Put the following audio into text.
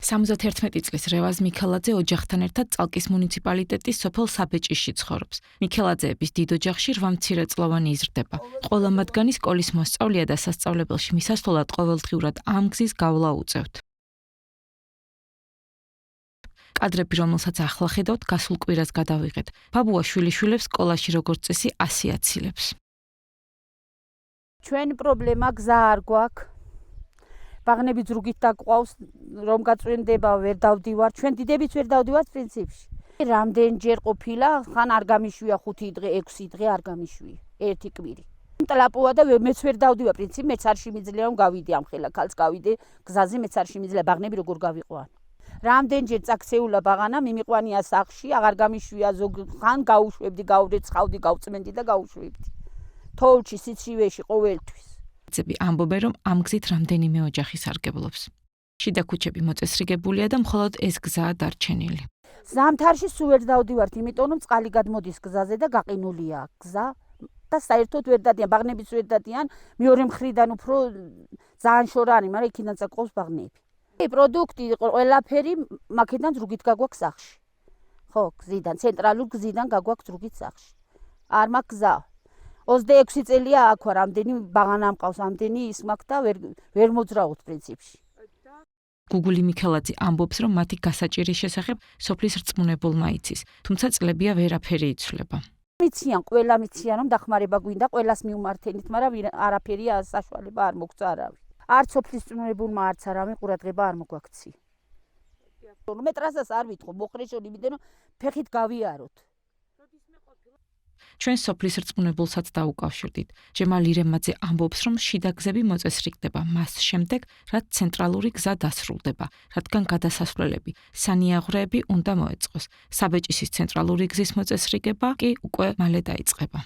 71 წლის რევაზ მიქელაძე ოჯახთან ერთად წალკის მუნიციპალიტეტის სოფელ საბეჭისში ცხოვრობს. მიქელაძეების დიდ ოჯახში 8 მცირეწლოვანი იზრდება. ყველა მათგანი სკოლის მოსწავლეა და სასწავლებელში მისასვლელად ყოველდღიურად ამ გზის გავლა უწევთ. კადრები, რომელსაც ახლა ხედავთ, გასულ კვირას გადავიღეთ. ბაბუა შვილიშვილებს სკოლაში როგორც წესი 100 აცილებს. ჩვენ პრობლემა გზა არ გვაქვს. ბაღნები ზრუგით დაგვყავს, რომ გაწვენდება, ვერ დავდივარ. ჩვენ დიდებიც ვერ დავდივართ პრინციპში. რამდენჯერ ყოფილა, ხან არ გამიშვია 5 დღე, 6 დღე არ გამიშვია. ერთი კვირი. ტლაპოა და მეც ვერ დავდივარ პრინციპი, მეც არ შემიძლია რომ გავიდე ამ ხელა ქალს გავიდე გზაზე, მეც არ შემიძლია ბაღნები როგორ გავიყვან. რამდენჯერ წაქცეულა ბაღანა, მიმიყვანია სახში, აღარ გამიშვია ზოგ ხან გაუშვებდი, გავრეცხავდი, გავწმენდი და გაუშვებდი. თოვლში, სიცივეში ყოველთვის. ძები ამბობენ, რომ ამ გზით რამდენიმე ოჯახი სარგებლობს. შიდა ქუჩები მოწესრიგებულია და მხოლოდ ეს გზაა დარჩენილი. ზამთარში სულ ვერ დავდივართ, იმიტომ რომ წყალი გადმოდის გზაზე და გაყინულია გზა და საერთოდ ვერ დადიან, ბაღნებიც ვერ დადიან, მეორე მხრიდან უფრო ძალიან შორა არის, მაგრამ იქიდან წაყავს ბაღნები. პროდუქტი ყველაფერი მაქედან ზრუგით გაგვაქვს სახში. ხო, გზიდან, ცენტრალურ გზიდან გაგვაქვს ზრუგით სახში. არ მაქვს გზა. 26 წელია აქ ვარ, ამდენი ბაღანა მყავს, ამდენი ის მაქვს და ვერ მოძრაობთ პრინციპში. გუგული მიქელაძე ამბობს, რომ მათი გასაჭირის შესახებ სოფლის რწმუნებულმა იცის, თუმცა წლებია ვერაფერი იცვლება. მიციან, ყველა მიციან, რომ დახმარება გვინდა, ყველას მიუმართენით, მაგრამ არაფერია საშუალება არ მოგწა არავინ. არც სოფლის რწმუნებულმა, არც არავინ ყურადღება არ მოგვაქცია. მე ტრასას არ ვითხოვ, მოხრეშონი იმიდან რომ ფეხით გავიაროთ. ჩვენ სოფლის რწმუნებულსაც დაუკავშირდით. ჯემალ ირემაძე ამბობს, რომ შიდა გზები მოწესრიგდება მას შემდეგ, რაც ცენტრალური გზა დასრულდება, რადგან გადასასვლელები, სანიაღვრეები უნდა მოეწყოს. საბეჭისის ცენტრალური გზის მოწესრიგება კი უკვე მალე დაიწყება.